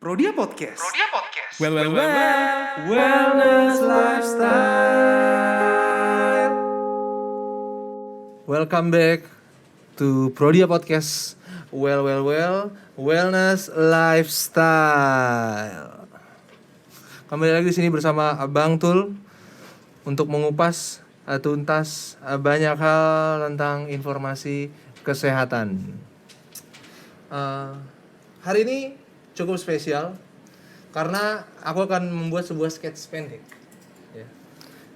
Prodia Podcast. Wellness lifestyle. Welcome back to Prodia Podcast. Wellness lifestyle. Kembali lagi di sini bersama Abang Tul untuk mengupas tuntas banyak hal tentang informasi kesehatan. Hari ini cukup spesial karena aku akan membuat sebuah sketch pendek. Ya.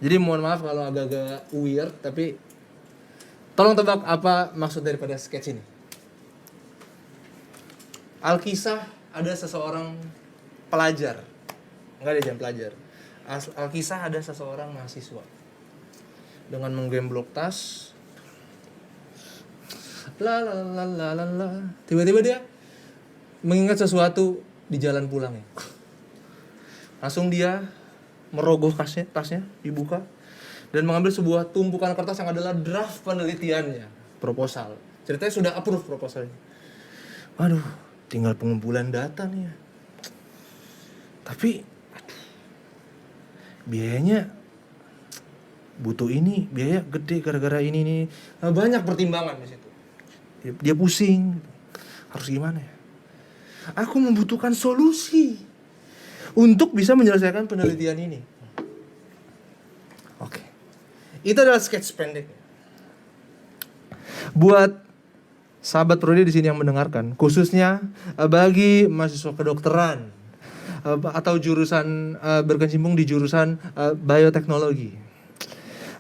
Jadi mohon maaf kalau agak-agak weird, tapi tolong tebak apa maksud daripada sketch ini. Alkisah ada seseorang pelajar, enggak dia jangan pelajar. Alkisah ada seseorang mahasiswa dengan menggemblok tas. Tiba-tiba dia mengingat sesuatu di jalan pulangnya. Langsung dia merogoh tasnya, dibuka dan mengambil sebuah tumpukan kertas yang adalah draft penelitiannya, proposal. Ceritanya sudah approve proposalnya. Waduh, tinggal pengumpulan data nih ya. Tapi biayanya butuh ini, biaya gede gara-gara ini nih. Nah, banyak pertimbangan di situ. Dia pusing. Harus gimana ya? Aku membutuhkan solusi untuk bisa menyelesaikan penelitian ini. Oke. Itu adalah sketch pendek. Buat sahabat Prodi di sini yang mendengarkan, khususnya bagi mahasiswa kedokteran atau jurusan berkecimpung di jurusan bioteknologi.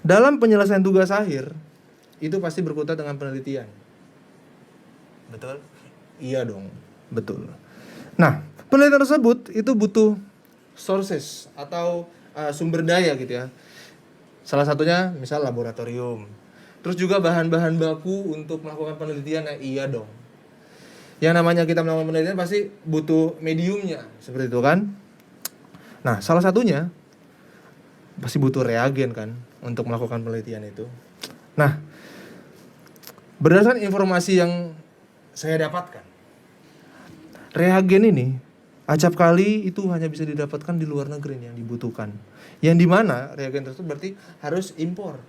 Dalam penyelesaian tugas akhir itu pasti berkutat dengan penelitian. Betul? Iya dong. Betul. Nah, penelitian tersebut itu butuh sources atau sumber daya gitu ya. Salah satunya misal laboratorium. Terus juga bahan-bahan baku untuk melakukan penelitian, iya dong. Yang namanya kita melakukan penelitian pasti butuh mediumnya, seperti itu kan. Nah, salah satunya pasti butuh reagen kan untuk melakukan penelitian itu. Nah, berdasarkan informasi yang saya dapatkan, reagen ini acap kali itu hanya bisa didapatkan di luar negeri yang dibutuhkan. Yang dimana reagen tersebut berarti harus impor.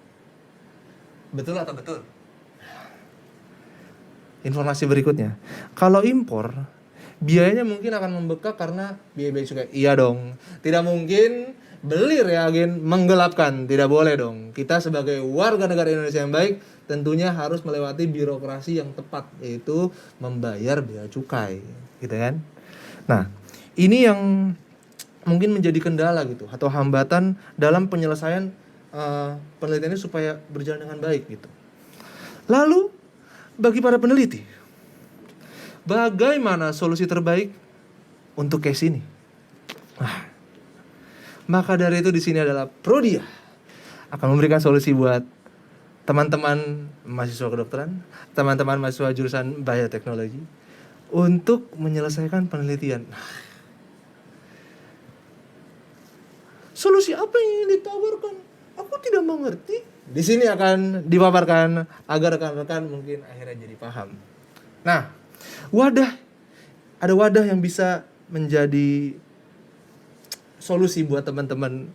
Betul atau betul? Informasi berikutnya, kalau impor biayanya mungkin akan membengkak karena biaya cukai. Iya dong. Tidak mungkin beli reagen menggelapkan, tidak boleh dong. Kita sebagai warga negara Indonesia yang baik tentunya harus melewati birokrasi yang tepat, yaitu membayar bea cukai, gitu kan? Nah, ini yang mungkin menjadi kendala gitu atau hambatan dalam penyelesaian penelitian ini supaya berjalan dengan baik gitu. Lalu bagi para peneliti, bagaimana solusi terbaik untuk case ini? Maka dari itu di sini adalah Prodia akan memberikan solusi buat teman-teman mahasiswa kedokteran, teman-teman mahasiswa jurusan bioteknologi untuk menyelesaikan penelitian. Solusi apa yang ingin ditawarkan? Aku tidak mengerti. Di sini akan dipaparkan agar rekan-rekan mungkin akhirnya jadi paham. Nah, ada wadah yang bisa menjadi solusi buat teman-teman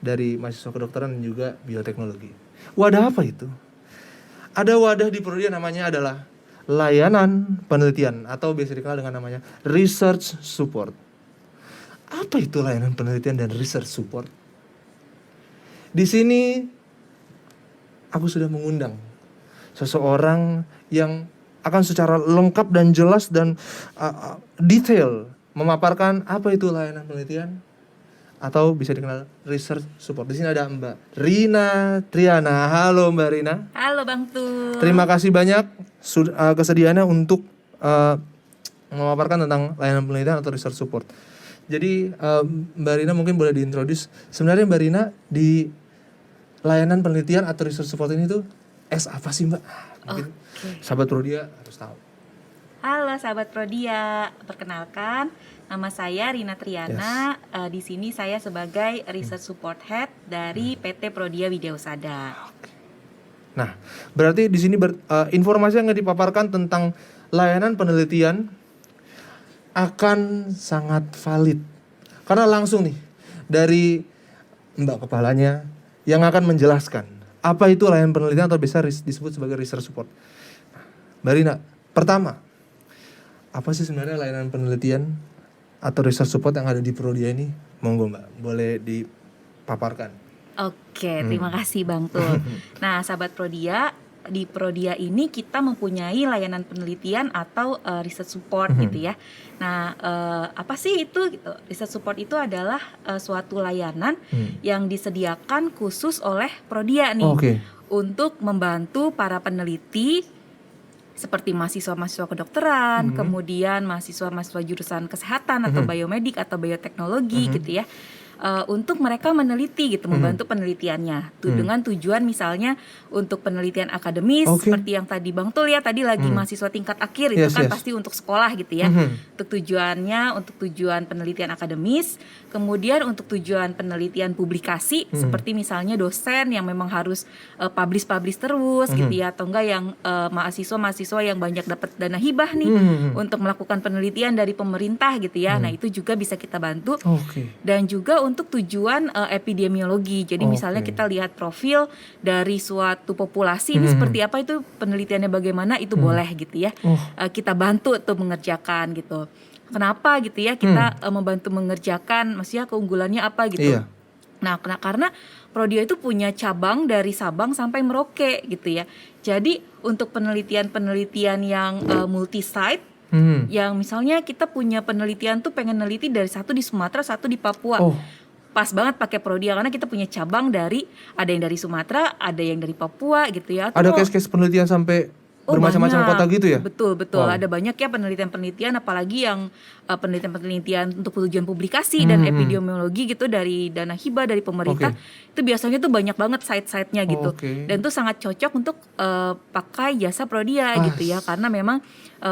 dari mahasiswa kedokteran dan juga bioteknologi. Wadah apa itu? Ada wadah di Prodia namanya adalah layanan penelitian atau biasa dikenal dengan namanya research support. Apa itu layanan penelitian dan research support? Di sini aku sudah mengundang seseorang yang akan secara lengkap dan jelas dan detail memaparkan apa itu layanan penelitian atau bisa dikenal research support. Di sini ada Mbak Rina Triana. Halo Mbak Rina. Halo Bang Tul. Terima kasih banyak kesediaannya untuk memaparkan tentang layanan penelitian atau research support. Jadi Mbak Rina mungkin boleh diintroduce. Sebenarnya Mbak Rina di layanan penelitian atau research support ini tuh apa sih Mbak? Mungkin sahabat Prodia harus tahu. Halo sahabat Prodia, perkenalkan nama saya Rina Triana. Di sini saya sebagai Research Support Head dari PT Prodia Widya Usada. Nah, berarti di sini informasi yang dipaparkan tentang layanan penelitian akan sangat valid. Karena langsung nih dari Mbak Kepalanya yang akan menjelaskan apa itu layanan penelitian atau bisa disebut sebagai research support. Mbak Rina, pertama, apa sih sebenarnya layanan penelitian atau research support yang ada di Prodia ini? Monggo Mbak, boleh dipaparkan. Oke, terima kasih Bang Tul. Nah, sahabat Prodia, di Prodia ini kita mempunyai layanan penelitian atau research support gitu ya. Nah, apa sih itu? Gitu. Research support itu adalah suatu layanan yang disediakan khusus oleh Prodia nih untuk membantu para peneliti seperti mahasiswa-mahasiswa kedokteran, kemudian mahasiswa-mahasiswa jurusan kesehatan atau biomedik atau bioteknologi gitu ya. Untuk mereka meneliti gitu, membantu penelitiannya dengan tujuan misalnya untuk penelitian akademis seperti yang tadi Bang Tul ya, tadi lagi mahasiswa tingkat akhir itu kan pasti untuk sekolah gitu ya. Untuk tujuannya untuk tujuan penelitian akademis, kemudian untuk tujuan penelitian publikasi seperti misalnya dosen yang memang harus publish terus gitu ya, atau enggak yang mahasiswa yang banyak dapat dana hibah nih untuk melakukan penelitian dari pemerintah gitu ya. Nah, itu juga bisa kita bantu. Dan juga untuk tujuan epidemiologi. Jadi misalnya kita lihat profil dari suatu populasi ini seperti apa, itu penelitiannya bagaimana, itu boleh gitu ya. Kita bantu tuh mengerjakan gitu. Kenapa gitu ya kita membantu mengerjakan, maksudnya keunggulannya apa gitu. Nah, karena Prodia itu punya cabang dari Sabang sampai Merauke gitu ya. Jadi untuk penelitian-penelitian yang multi-site, yang misalnya kita punya penelitian tuh pengen neliti dari satu di Sumatera, satu di Papua. Pas banget pakai Prodia karena kita punya cabang ada yang dari Sumatera, ada yang dari Papua gitu ya. Ada case-case penelitian sampai bermacam-macam kota gitu ya? Betul. Ada banyak ya penelitian-penelitian, apalagi yang penelitian-penelitian untuk tujuan publikasi dan epidemiologi gitu dari dana hibah dari pemerintah. Itu biasanya tuh banyak banget site-sitenya gitu. Dan itu sangat cocok untuk pakai jasa Prodia gitu ya, karena memang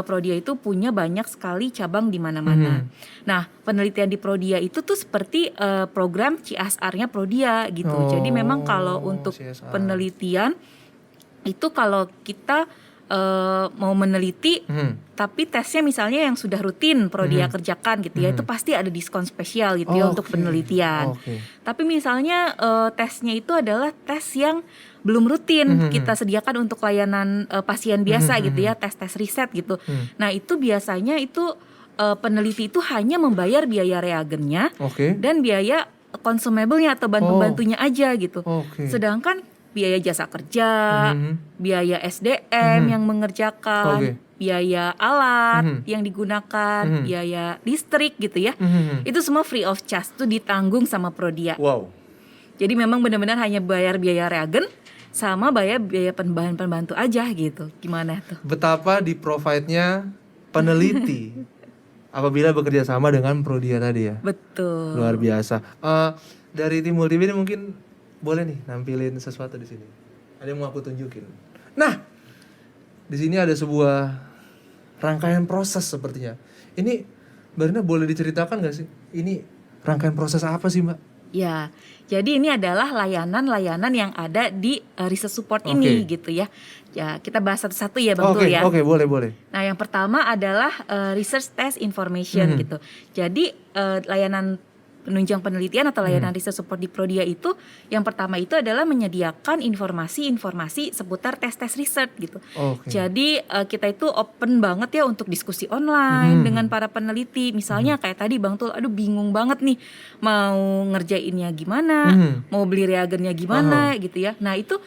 Prodia itu punya banyak sekali cabang di mana-mana. Nah, penelitian di Prodia itu tuh seperti program CSR-nya Prodia gitu. Jadi memang kalau untuk CSR. Penelitian itu kalau kita mau meneliti tapi tesnya misalnya yang sudah rutin Prodia kerjakan gitu ya, itu pasti ada diskon spesial gitu ya untuk penelitian. Tapi misalnya tesnya itu adalah tes yang belum rutin kita sediakan untuk layanan pasien biasa gitu ya, tes riset gitu. Nah, itu biasanya itu peneliti itu hanya membayar biaya reagennya dan biaya consumable-nya atau bantu-bantunya aja gitu. Sedangkan biaya jasa kerja, biaya SDM yang mengerjakan, biaya alat yang digunakan, biaya listrik gitu ya. Itu semua free of charge, tuh ditanggung sama Prodia. Jadi memang benar-benar hanya bayar biaya reagen sama bayar biaya bahan pembantu aja gitu. Gimana tuh? Betapa di provide-nya peneliti apabila bekerja sama dengan Prodia tadi ya. Betul. Luar biasa. Dari tim Multibi ini mungkin boleh nih nampilin sesuatu di sini. Ada yang mau aku tunjukin. Nah, di sini ada sebuah rangkaian proses sepertinya. Ini Mbak Rina boleh diceritakan nggak sih? Ini rangkaian proses apa sih Mbak? Ya, jadi ini adalah layanan-layanan yang ada di research support ini gitu ya. Ya, kita bahas satu-satu ya Bang Tul ya. Boleh. Nah, yang pertama adalah research test information gitu. Jadi layanan penunjang penelitian atau layanan research support di Prodia itu yang pertama itu adalah menyediakan informasi-informasi seputar tes-tes riset gitu. Jadi kita itu open banget ya untuk diskusi online dengan para peneliti. Misalnya kayak tadi Bang Tul, aduh bingung banget nih mau ngerjainnya gimana, mau beli reagennya gimana gitu ya. Nah, itu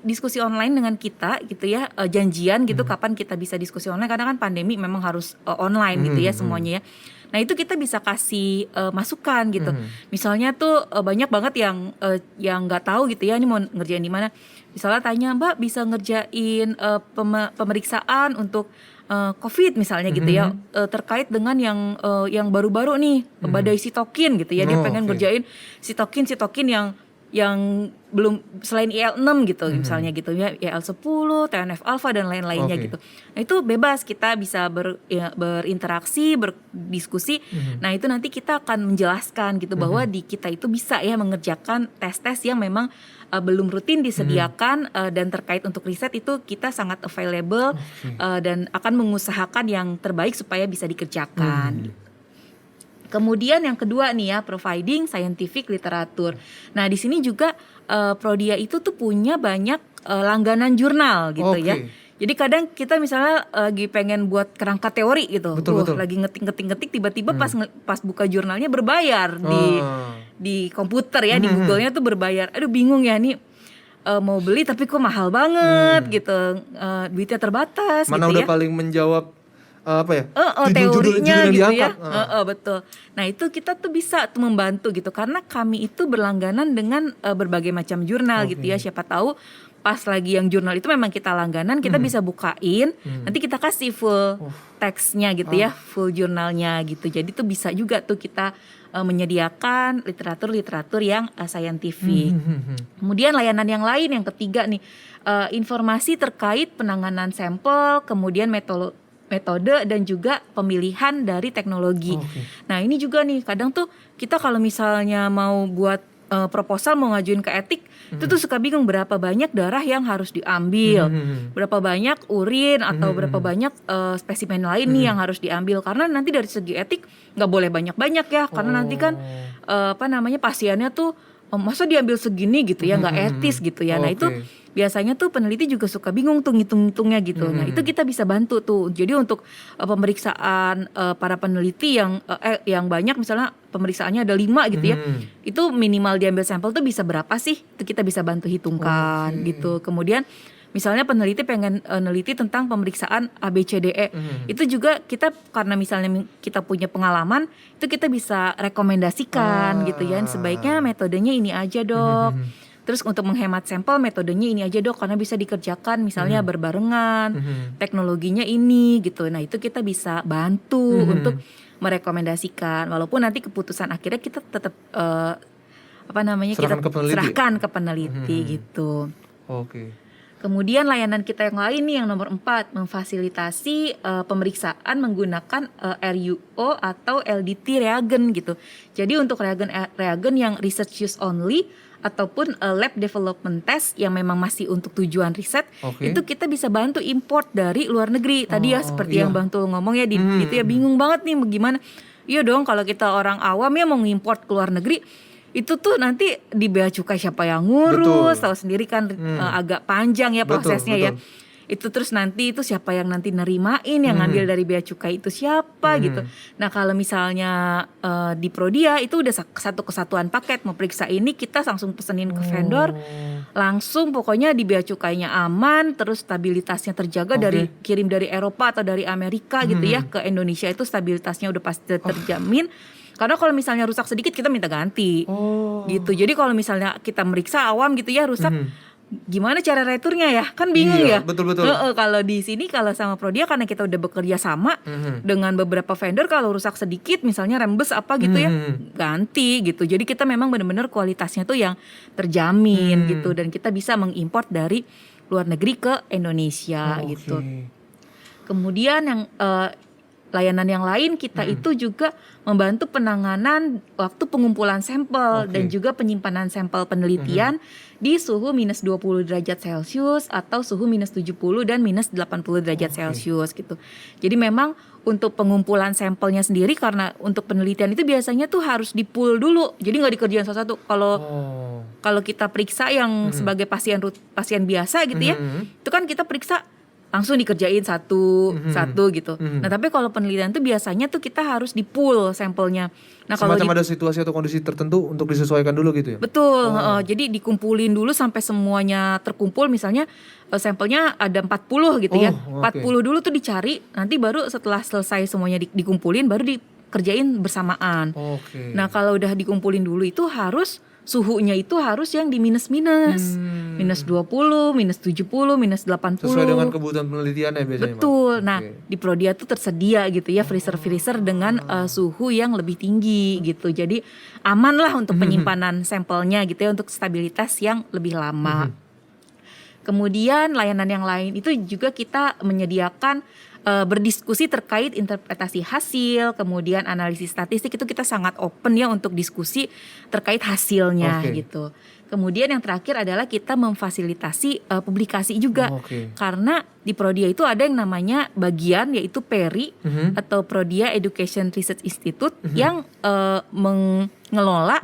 diskusi online dengan kita gitu ya, janjian gitu kapan kita bisa diskusi online karena kan pandemi memang harus online gitu ya semuanya ya. Nah, itu kita bisa kasih masukan gitu. Misalnya tuh banyak banget yang nggak tahu gitu ya, ini mau ngerjain di mana. Misalnya tanya, Mbak bisa ngerjain pemeriksaan untuk COVID misalnya gitu ya, terkait dengan yang baru-baru nih badai sitokin gitu ya. Dia pengen ngerjain sitokin yang belum selain IL-6 gitu misalnya gitu ya, IL-10, TNF alpha dan lain-lainnya gitu. Nah itu bebas, kita bisa berinteraksi, berdiskusi. Nah itu nanti kita akan menjelaskan gitu bahwa di kita itu bisa ya mengerjakan tes-tes yang memang belum rutin disediakan dan terkait untuk riset itu kita sangat available dan akan mengusahakan yang terbaik supaya bisa dikerjakan. Kemudian yang kedua nih ya, providing scientific literatur. Nah di sini juga Prodia itu tuh punya banyak langganan jurnal gitu ya. Jadi kadang kita misalnya lagi pengen buat kerangka teori gitu, Betul. lagi ngetik tiba-tiba pas buka jurnalnya berbayar di komputer ya, di Google-nya tuh berbayar. Aduh bingung ya nih. Mau beli tapi kok mahal banget gitu, duitnya terbatas. Mana gitu udah ya. paling menjawab Teorinya judul gitu diangkat. ya. Betul. Nah itu kita tuh bisa tuh membantu gitu karena kami itu berlangganan dengan berbagai macam jurnal gitu ya. Siapa tahu pas lagi yang jurnal itu memang kita langganan, kita bisa bukain, nanti kita kasih full teksnya gitu ya, full jurnalnya gitu. Jadi tuh bisa juga tuh kita menyediakan literatur yang saintifik. Kemudian layanan yang lain yang ketiga nih, informasi terkait penanganan sampel, kemudian metode dan juga pemilihan dari teknologi. Nah ini juga nih kadang tuh kita kalau misalnya mau buat proposal mau ngajuin ke etik itu tuh suka bingung berapa banyak darah yang harus diambil, berapa banyak urin atau berapa banyak spesimen lain nih yang harus diambil karena nanti dari segi etik nggak boleh banyak-banyak ya karena nanti kan pasiennya tuh masa diambil segini gitu ya, nggak etis gitu ya. Nah itu biasanya tuh peneliti juga suka bingung tuh ngitung-ngitungnya gitu. Nah itu kita bisa bantu tuh. Jadi untuk pemeriksaan para peneliti yang banyak misalnya pemeriksaannya ada 5 gitu ya, itu minimal diambil sampel tuh bisa berapa sih? Itu kita bisa bantu hitungkan gitu. Kemudian misalnya peneliti pengen neliti tentang pemeriksaan ABCDE, itu juga kita karena misalnya kita punya pengalaman, itu kita bisa rekomendasikan gitu ya, sebaiknya metodenya ini aja dok. Terus untuk menghemat sampel metodenya ini aja dok, karena bisa dikerjakan misalnya berbarengan, teknologinya ini gitu. Nah itu kita bisa bantu untuk merekomendasikan, walaupun nanti keputusan akhirnya kita tetap serahkan ke peneliti gitu. Kemudian layanan kita yang lain nih yang nomor 4, memfasilitasi pemeriksaan menggunakan RUO atau LDT reagen gitu. Jadi untuk reagen yang research use only ataupun lab development test yang memang masih untuk tujuan riset, itu kita bisa bantu import dari luar negeri. Tadi ya seperti yang Bang Tul ngomong ya, itu ya bingung banget nih bagaimana. Iya dong kalau kita orang awam ya mau ngimport ke luar negeri, itu tuh nanti di bea cukai siapa yang ngurus, tahu sendiri kan agak panjang ya prosesnya ya. Itu terus nanti itu siapa yang nanti nerimain, yang ngambil dari bea cukai itu siapa gitu. Nah kalau misalnya di Prodia itu udah satu kesatuan paket, mau periksa ini kita langsung pesenin ke vendor, langsung pokoknya di bea cukainya aman, terus stabilitasnya terjaga dari kirim dari Eropa atau dari Amerika gitu ya ke Indonesia itu stabilitasnya udah pasti terjamin. Karena kalau misalnya rusak sedikit kita minta ganti gitu. Jadi kalau misalnya kita meriksa awam gitu ya rusak, gimana cara returnya ya? Kan bingung ya. Betul. Kalau di sini kalau sama Prodia karena kita udah bekerja sama dengan beberapa vendor, kalau rusak sedikit misalnya rembes apa gitu ya, ganti gitu. Jadi kita memang benar-benar kualitasnya tuh yang terjamin gitu, dan kita bisa mengimport dari luar negeri ke Indonesia gitu. Kemudian yang layanan yang lain kita itu juga membantu penanganan waktu pengumpulan sampel dan juga penyimpanan sampel penelitian di suhu minus 20 derajat Celcius atau suhu minus 70 dan minus 80 derajat Celcius gitu. Jadi memang untuk pengumpulan sampelnya sendiri karena untuk penelitian itu biasanya tuh harus di-pool dulu. Jadi nggak dikerjain satu-satu. Kalau kita periksa yang sebagai pasien biasa gitu ya, itu kan kita periksa langsung dikerjain satu gitu. Nah tapi kalau penelitian tuh biasanya tuh kita harus di-pool sampelnya. Nah kalau ada situasi atau kondisi tertentu untuk disesuaikan dulu gitu ya? Betul, jadi dikumpulin dulu sampai semuanya terkumpul. Misalnya sampelnya ada 40 gitu ya, 40 dulu tuh dicari, nanti baru setelah selesai semuanya dikumpulin baru dikerjain bersamaan. Nah kalau udah dikumpulin dulu itu harus suhunya itu harus yang di minus-minus. Minus 20, minus 70, minus 80. Sesuai dengan kebutuhan penelitian ya biasanya. Betul. Mbak? Nah, Oke. di Prodia tuh tersedia gitu ya freezer-freezer dengan suhu yang lebih tinggi gitu. Jadi aman lah untuk penyimpanan sampelnya gitu ya, untuk stabilitas yang lebih lama. Kemudian layanan yang lain itu juga kita menyediakan berdiskusi terkait interpretasi hasil, kemudian analisis statistik, itu kita sangat open ya untuk diskusi terkait hasilnya Oke. gitu. Kemudian yang terakhir adalah kita memfasilitasi publikasi juga. Oke. Karena di Prodia itu ada yang namanya bagian yaitu PERI atau Prodia Education Research Institute yang mengelola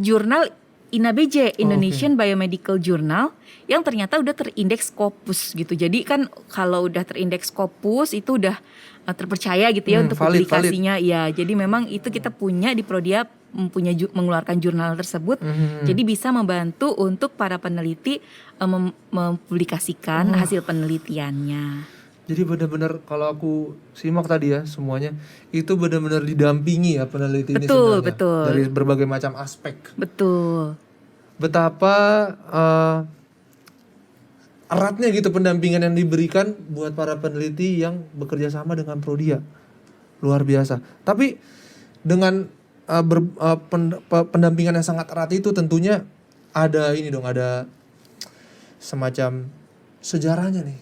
jurnal INABJ, Indonesian Biomedical Journal, yang ternyata udah terindeks Scopus gitu. Jadi kan kalau udah terindeks Scopus itu udah terpercaya gitu ya untuk valid. publikasinya. Ya, jadi memang itu kita punya di Prodia mengeluarkan jurnal tersebut. Jadi bisa membantu untuk para peneliti mempublikasikan hasil penelitiannya. Jadi benar-benar kalau aku simak tadi ya semuanya itu benar-benar didampingi ya peneliti ini Betul, sebenarnya betul. dari berbagai macam aspek. Betul. Betapa eratnya gitu pendampingan yang diberikan buat para peneliti yang bekerja sama dengan Prodia. Luar biasa. Tapi dengan pendampingan yang sangat erat itu tentunya ada ini dong, ada semacam sejarahnya nih.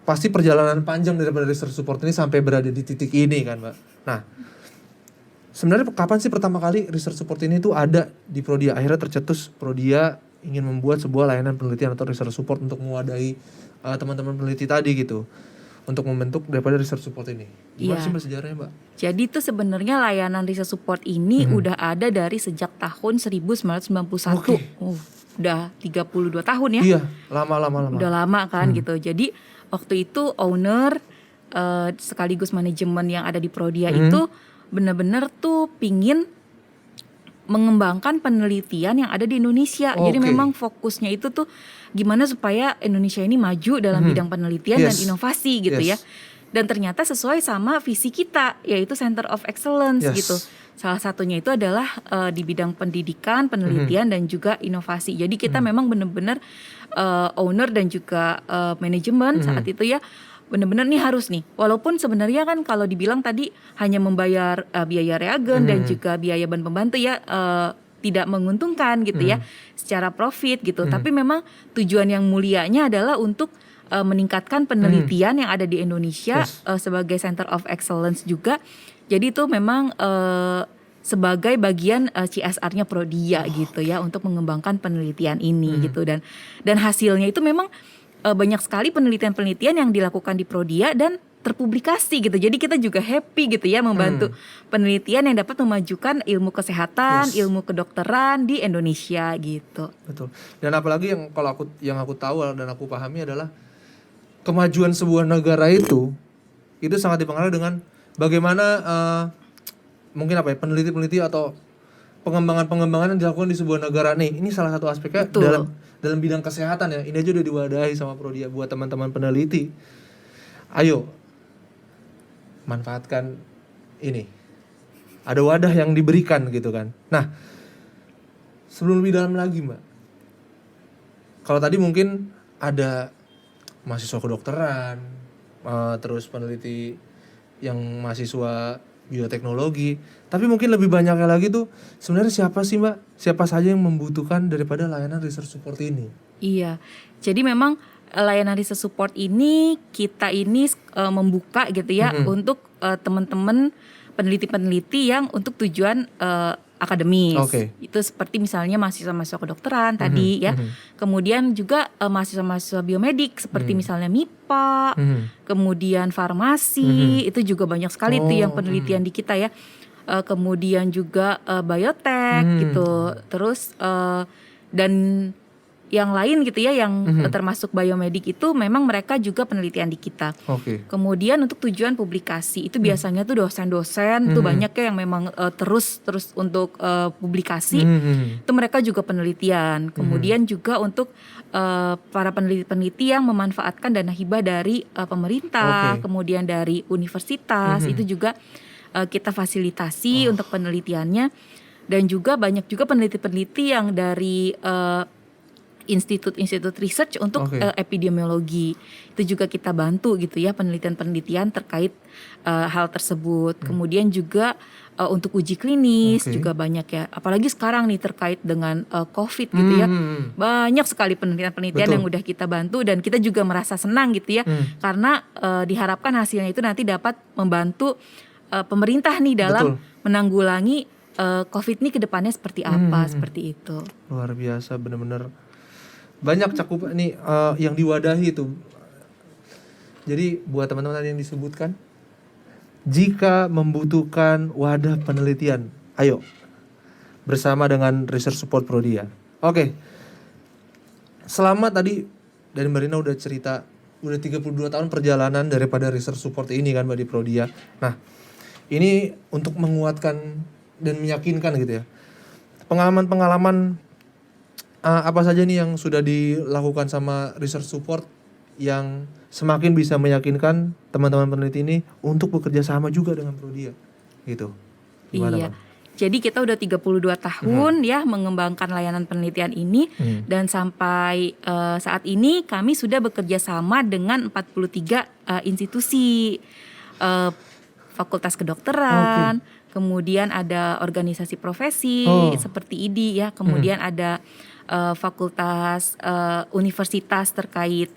Pasti perjalanan panjang daripada research support ini sampai berada di titik ini kan, Mbak. Nah, sebenarnya kapan sih pertama kali research support ini tuh ada di Prodia? Akhirnya tercetus Prodia ingin membuat sebuah layanan penelitian atau research support untuk mewadahi teman-teman peneliti tadi gitu, untuk membentuk daripada research support ini. Gimana sih Mbak sejarahnya, Mbak? Jadi itu sebenarnya layanan research support ini udah ada dari sejak tahun 1991. Oke. Udah 32 tahun ya. Iya, lama. Udah lama kan gitu. Jadi waktu itu owner sekaligus manajemen yang ada di Prodia itu benar-benar tuh pingin mengembangkan penelitian yang ada di Indonesia. Jadi memang fokusnya itu tuh gimana supaya Indonesia ini maju dalam bidang penelitian dan inovasi gitu ya. Dan ternyata sesuai sama visi kita, yaitu Center of Excellence gitu. Salah satunya itu adalah di bidang pendidikan, penelitian dan juga inovasi. Jadi kita memang benar-benar owner dan juga manajemen saat itu ya, benar-benar nih harus nih. Walaupun sebenarnya kan kalau dibilang tadi hanya membayar biaya reagen dan juga biaya bahan pembantu ya tidak menguntungkan gitu ya secara profit gitu. Tapi memang tujuan yang mulianya adalah untuk meningkatkan penelitian yang ada di Indonesia sebagai Center of Excellence juga. Jadi itu memang sebagai bagian CSR-nya Prodia gitu ya, untuk mengembangkan penelitian ini gitu. Dan hasilnya itu memang banyak sekali penelitian-penelitian yang dilakukan di Prodia dan terpublikasi gitu. Jadi kita juga happy gitu ya membantu penelitian yang dapat memajukan ilmu kesehatan, ilmu kedokteran di Indonesia gitu. Betul. Dan apalagi yang aku tahu dan aku pahami adalah kemajuan sebuah negara itu sangat dipengaruhi dengan bagaimana mungkin peneliti-peneliti atau pengembangan yang dilakukan di sebuah negara nih. Ini salah satu aspeknya dalam bidang kesehatan ya. Ini aja udah diwadahi sama Prodia buat teman-teman peneliti. Ayo manfaatkan ini. Ada wadah yang diberikan gitu kan. Nah, sebelum lebih dalam lagi, Mbak. Kalau tadi mungkin ada mahasiswa kedokteran, terus peneliti yang mahasiswa bioteknologi, tapi mungkin lebih banyaknya lagi tuh sebenarnya siapa sih Mbak? Siapa saja yang membutuhkan daripada layanan research support ini? Iya, jadi memang layanan research support ini kita ini membuka gitu ya untuk teman-teman peneliti-peneliti yang untuk tujuan akademis. Itu seperti misalnya mahasiswa-mahasiswa kedokteran tadi ya. Kemudian juga mahasiswa-mahasiswa biomedik seperti misalnya MIPA, kemudian farmasi, itu juga banyak sekali tuh yang penelitian di kita ya. Kemudian juga biotek gitu. Terus dan yang lain gitu ya, yang termasuk biomedik itu memang mereka juga penelitian di kita. Kemudian untuk tujuan publikasi itu biasanya tuh dosen-dosen tuh banyak ya yang memang terus untuk publikasi. Itu mereka juga penelitian. Kemudian juga untuk para peneliti-peneliti yang memanfaatkan dana hibah dari pemerintah, kemudian dari universitas itu juga kita fasilitasi untuk penelitiannya. Dan juga banyak juga peneliti-peneliti yang dari institut-institut research untuk epidemiologi. Itu juga kita bantu gitu ya, penelitian-penelitian terkait hal tersebut. Kemudian juga untuk uji klinis juga banyak ya. Apalagi sekarang nih terkait dengan COVID gitu ya. Banyak sekali penelitian-penelitian yang udah kita bantu dan kita juga merasa senang gitu ya. Karena diharapkan hasilnya itu nanti dapat membantu pemerintah nih dalam menanggulangi COVID ini ke depannya seperti apa, seperti itu. Luar biasa, benar-benar banyak cakupan nih yang diwadahi itu. Jadi buat teman-teman tadi yang disebutkan, jika membutuhkan wadah penelitian, ayo bersama dengan Research Support Prodia. Oke. Selama tadi dari Mbak Rina udah cerita, udah 32 tahun perjalanan daripada Research Support ini kan Mbak di Prodia. Nah, ini untuk menguatkan dan meyakinkan gitu ya. Pengalaman-pengalaman apa saja nih yang sudah dilakukan sama Research Support yang semakin bisa meyakinkan teman-teman peneliti ini untuk bekerja sama juga dengan Prodia gitu. Gimana, Iya. Bang? Jadi kita udah 32 tahun ya mengembangkan layanan penelitian ini dan sampai saat ini kami sudah bekerja sama dengan 43 institusi, fakultas kedokteran, kemudian ada organisasi profesi seperti IDI ya, kemudian ada fakultas universitas terkait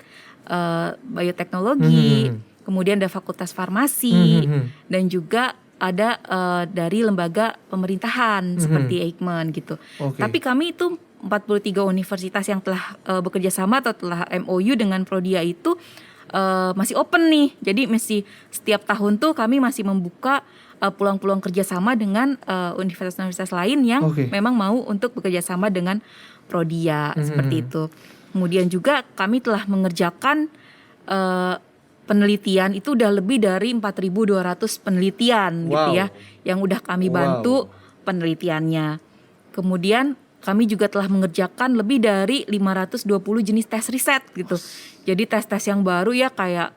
bioteknologi, kemudian ada fakultas farmasi dan juga ada dari lembaga pemerintahan seperti Eijkman gitu. Tapi kami itu 43 universitas yang telah bekerja sama atau telah MOU dengan Prodia itu masih open nih. Jadi masih setiap tahun tuh kami masih membuka peluang-peluang kerjasama dengan universitas-universitas lain yang memang mau untuk bekerja sama dengan Prodia seperti itu. Kemudian juga kami telah mengerjakan penelitian itu udah lebih dari 4.200 penelitian gitu ya, yang udah kami bantu penelitiannya. Kemudian kami juga telah mengerjakan lebih dari 520 jenis tes riset gitu. Jadi tes-tes yang baru ya kayak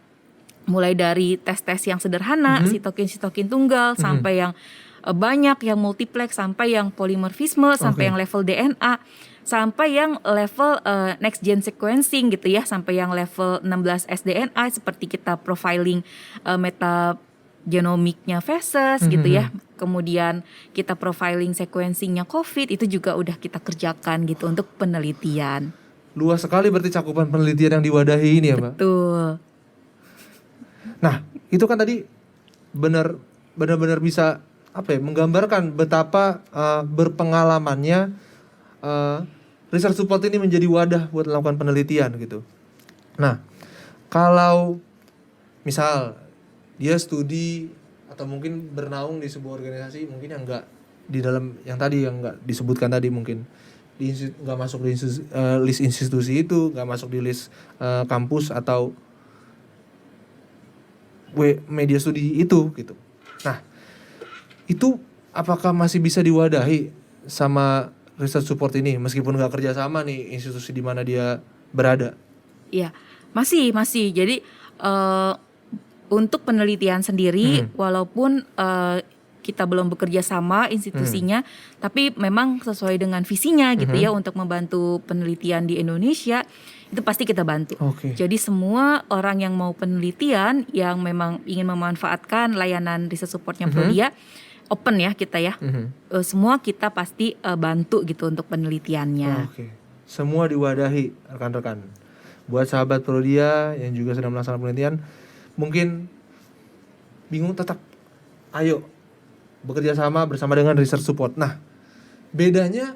mulai dari tes-tes yang sederhana, sitokin tunggal, sampai yang banyak, yang multiplex, sampai yang polimorfisme, sampai yang level DNA, sampai yang level next gen sequencing gitu ya, sampai yang level 16 sDNA seperti kita profiling metagenomiknya feses gitu ya. Kemudian kita profiling sequencingnya COVID, itu juga udah kita kerjakan gitu untuk penelitian. Luas sekali berarti cakupan penelitian yang diwadahi ini ya, Mbak. Betul. Nah, itu kan tadi benar-benar bisa menggambarkan betapa berpengalamannya Research Support ini menjadi wadah buat melakukan penelitian gitu. Nah, kalau misal dia studi atau mungkin bernaung di sebuah organisasi mungkin yang enggak di dalam yang tadi yang enggak disebutkan tadi, mungkin nggak masuk di list institusi itu, nggak masuk di list kampus atau media studi itu gitu. Nah, itu apakah masih bisa diwadahi sama Research Support ini meskipun nggak kerja sama nih institusi di mana dia berada? Iya, masih. Jadi untuk penelitian sendiri, walaupun kita belum bekerja sama institusinya, tapi memang sesuai dengan visinya gitu ya untuk membantu penelitian di Indonesia, itu pasti kita bantu. Jadi semua orang yang mau penelitian, yang memang ingin memanfaatkan layanan Research Supportnya Prodia, open ya kita ya. Semua kita pasti bantu gitu untuk penelitiannya. Semua diwadahi rekan-rekan. Buat sahabat Prodia yang juga sedang melaksanakan penelitian, mungkin bingung, tetap ayo bekerja sama bersama dengan Research Support. Nah, bedanya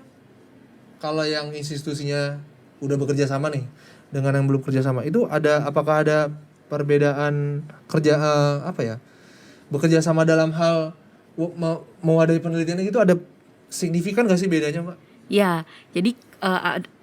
kalau yang institusinya udah bekerja sama nih dengan yang belum kerja sama, itu apakah ada perbedaan kerja bekerja sama dalam hal mewadahi penelitian itu, ada signifikan gak sih bedanya, Mbak? Ya, jadi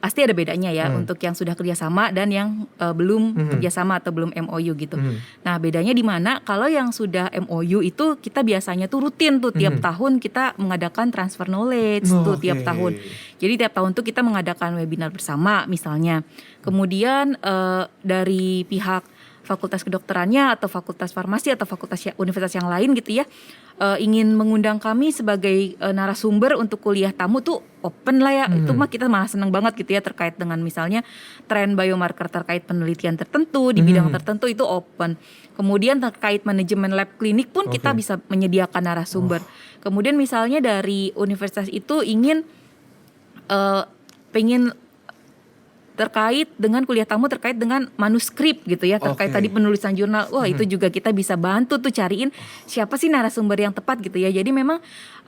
pasti ada bedanya ya untuk yang sudah kerjasama dan yang belum kerjasama atau belum MOU gitu. Nah, bedanya di mana? Kalau yang sudah MOU itu kita biasanya tuh rutin tuh tiap tahun kita mengadakan transfer knowledge tuh tiap tahun. Jadi tiap tahun tuh kita mengadakan webinar bersama misalnya. Kemudian dari pihak fakultas kedokterannya atau fakultas farmasi atau fakultas universitas yang lain gitu ya, ingin mengundang kami sebagai narasumber untuk kuliah tamu tuh open lah ya. Itu mah kita malah senang banget gitu ya, terkait dengan misalnya tren biomarker terkait penelitian tertentu di bidang tertentu itu open. Kemudian terkait manajemen lab klinik pun kita bisa menyediakan narasumber. Kemudian misalnya dari universitas itu ingin pengen terkait dengan kuliah tamu terkait dengan manuskrip gitu ya, terkait tadi penulisan jurnal. Wah, itu juga kita bisa bantu tuh cariin siapa sih narasumber yang tepat gitu ya. Jadi memang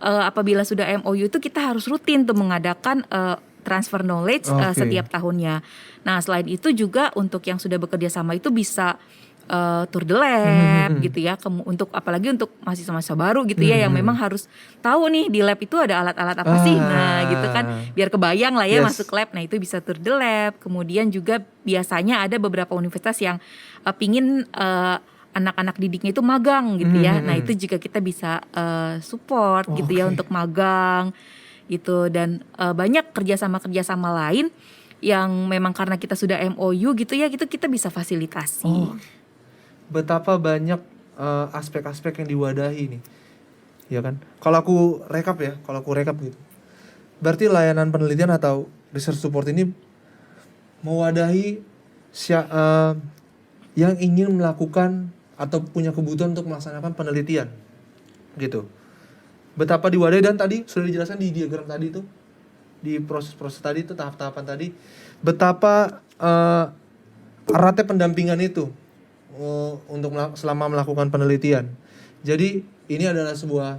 apabila sudah MOU itu kita harus rutin tuh mengadakan transfer knowledge setiap tahunnya. Nah, selain itu juga untuk yang sudah bekerja sama itu bisa tour the lab gitu ya, untuk apalagi untuk mahasiswa-mahasiswa baru gitu ya, yang memang harus tahu nih di lab itu ada alat-alat apa sih. Nah gitu kan, biar kebayang lah ya masuk lab. Nah itu bisa tour the lab. Kemudian juga biasanya ada beberapa universitas yang pingin anak-anak didiknya itu magang gitu ya. Nah itu juga kita bisa support gitu ya untuk magang gitu. Dan banyak kerjasama-kerjasama lain yang memang karena kita sudah MOU gitu ya, gitu kita bisa fasilitasi. Betapa banyak aspek-aspek yang diwadahi nih, ya kan? Kalau aku rekap gitu, berarti layanan penelitian atau research support ini mewadahi yang ingin melakukan atau punya kebutuhan untuk melaksanakan penelitian, gitu. Betapa diwadahi, dan tadi sudah dijelaskan di diagram tadi itu, di proses-proses tadi itu, tahap-tahapan tadi, betapa eratnya pendampingan itu untuk selama melakukan penelitian. Jadi ini adalah sebuah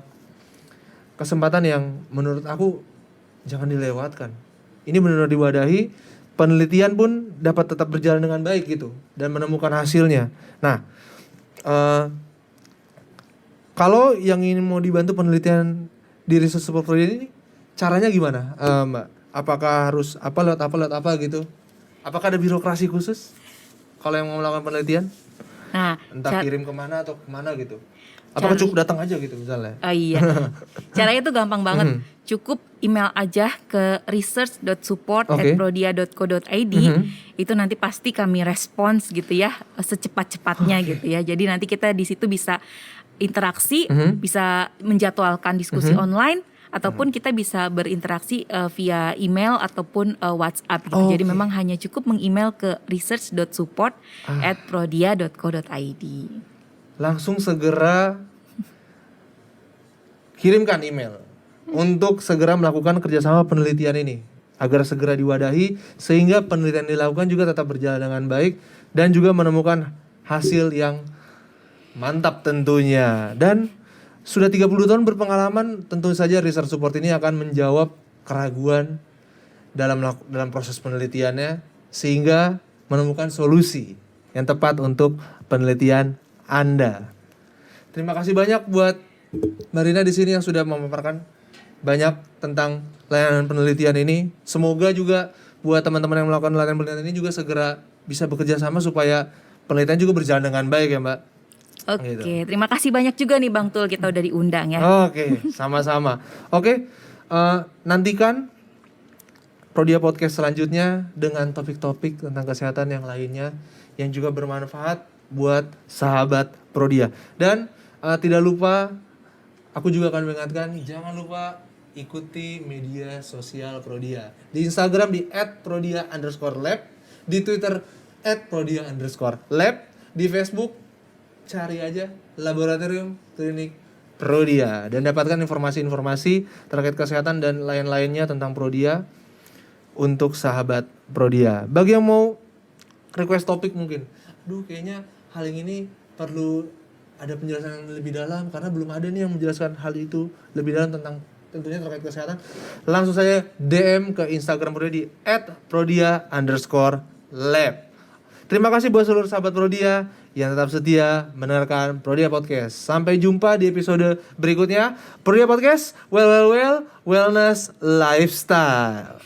kesempatan yang menurut aku jangan dilewatkan. Ini benar-benar diwadahi, penelitian pun dapat tetap berjalan dengan baik gitu dan menemukan hasilnya. Nah, kalau yang ingin mau dibantu penelitian di research support project ini, caranya gimana, Mbak? Apakah harus lewat apa gitu? Apakah ada birokrasi khusus kalau yang mau melakukan penelitian? Nah, entah kirim kemana atau kemana gitu. Apakah cukup datang aja gitu misalnya? Iya. Caranya itu gampang banget. Cukup email aja ke research.support@prodia.co.id. Itu nanti pasti kami respons gitu ya, secepat-cepatnya gitu ya. Jadi nanti kita di situ bisa interaksi, bisa menjadwalkan diskusi online, ataupun kita bisa berinteraksi via email ataupun WhatsApp gitu. Jadi memang hanya cukup meng-email ke research.support@prodia.co.id. Langsung segera kirimkan email untuk segera melakukan kerjasama penelitian ini agar segera diwadahi, sehingga penelitian dilakukan juga tetap berjalan dengan baik dan juga menemukan hasil yang mantap tentunya. Dan sudah 30 tahun berpengalaman, tentu saja research support ini akan menjawab keraguan dalam proses penelitiannya, sehingga menemukan solusi yang tepat untuk penelitian Anda. Terima kasih banyak buat Marina di sini yang sudah memaparkan banyak tentang layanan penelitian ini. Semoga juga buat teman-teman yang melakukan layanan penelitian ini juga segera bisa bekerja sama supaya penelitian juga berjalan dengan baik ya, Mbak. Oke, terima kasih banyak juga nih Bang Tul, kita udah diundang ya. Oke, sama-sama. Oke, nantikan Prodia Podcast selanjutnya dengan topik-topik tentang kesehatan yang lainnya yang juga bermanfaat buat sahabat Prodia. Dan tidak lupa, aku juga akan mengingatkan, jangan lupa ikuti media sosial Prodia. Di Instagram di @prodia_lab, di Twitter @prodia_lab, di Facebook cari aja Laboratorium Klinik Prodia dan dapatkan informasi-informasi terkait kesehatan dan lain-lainnya tentang Prodia untuk sahabat Prodia. Bagi yang mau request topik mungkin, kayaknya hal yang ini perlu ada penjelasan yang lebih dalam karena belum ada nih yang menjelaskan hal itu lebih dalam tentang tentunya terkait kesehatan, langsung saja DM ke Instagram Prodia di @prodia_lab. Terima kasih buat seluruh sahabat Prodia yang tetap setia mendengarkan Prodia Podcast. Sampai jumpa di episode berikutnya. Prodia Podcast, well, wellness lifestyle.